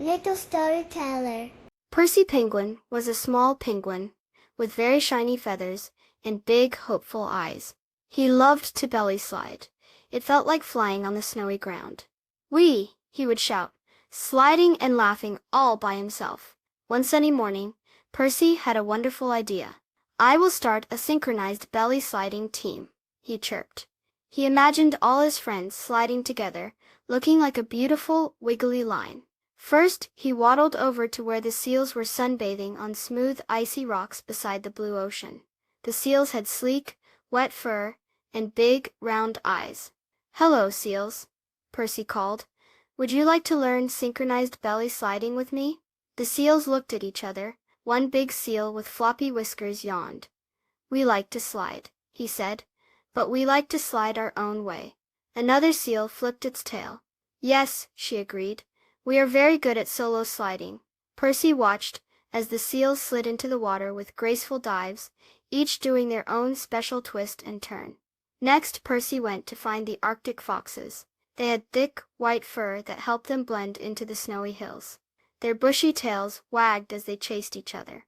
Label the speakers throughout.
Speaker 1: Little storyteller.
Speaker 2: Percy Penguin was a small penguin with very shiny feathers and big, hopeful eyes. He loved to belly slide. It felt like flying on the snowy ground. "Whee!" he would shout, sliding and laughing all by himself. One sunny morning, Percy had a wonderful idea. "I will start a synchronized belly sliding team," he chirped. He imagined all his friends sliding together, looking like a beautiful, wiggly line. First, he waddled over to where the seals were sunbathing on smooth, icy rocks beside the blue ocean. The seals had sleek, wet fur and big, round eyes. "Hello, seals," Percy called. "Would you like to learn synchronized belly sliding with me?" The seals looked at each other. One big seal with floppy whiskers yawned. "We like to slide," he said, "but we like to slide our own way." Another seal flipped its tail. "Yes," she agreed. "We are very good at solo sliding." Percy watched as the seals slid into the water with graceful dives, each doing their own special twist and turn. Next, Percy went to find the Arctic foxes. They had thick, white fur that helped them blend into the snowy hills. Their bushy tails wagged as they chased each other.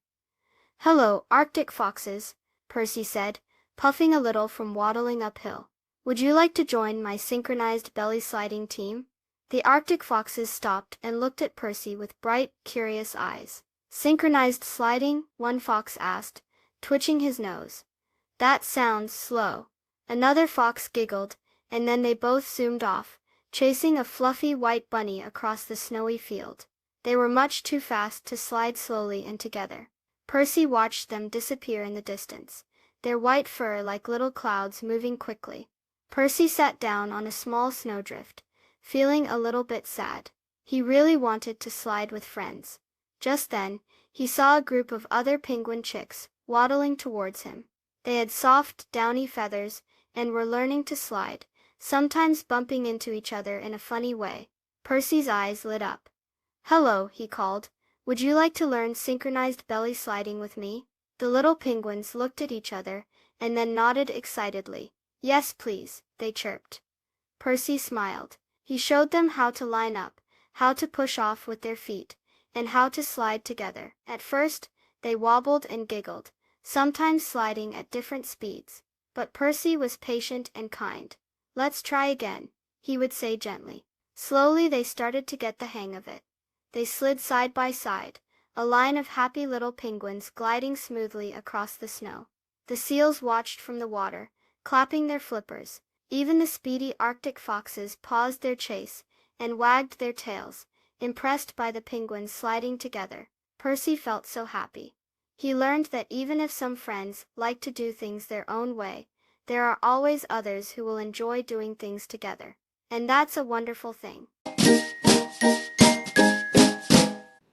Speaker 2: "Hello, Arctic foxes," Percy said, puffing a little from waddling uphill. "Would you like to join my synchronized belly sliding team?" The Arctic foxes stopped and looked at Percy with bright, curious eyes. "Synchronized sliding?" one fox asked, twitching his nose. "That sounds slow." Another fox giggled, and then they both zoomed off, chasing a fluffy white bunny across the snowy field. They were much too fast to slide slowly and together. Percy watched them disappear in the distance, their white fur like little clouds moving quickly. Percy sat down on a small snowdrift, feeling a little bit sad. He really wanted to slide with friends. Just then, he saw a group of other penguin chicks waddling towards him. They had soft, downy feathers and were learning to slide, sometimes bumping into each other in a funny way. Percy's eyes lit up. "Hello," he called. "Would you like to learn synchronized belly sliding with me?" The little penguins looked at each other and then nodded excitedly. "Yes, please," they chirped. Percy smiled. He showed them how to line up, how to push off with their feet, and how to slide together. At first, they wobbled and giggled, sometimes sliding at different speeds. But Percy was patient and kind. "Let's try again," he would say gently. Slowly they started to get the hang of it. They slid side by side, a line of happy little penguins gliding smoothly across the snow. The seals watched from the water, clapping their flippers. Even the speedy Arctic foxes paused their chase and wagged their tails, impressed by the penguins sliding together. Percy felt so happy. He learned that even if some friends like to do things their own way, there are always others who will enjoy doing things together. And that's a wonderful thing.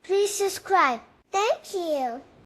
Speaker 1: Please subscribe. Thank you.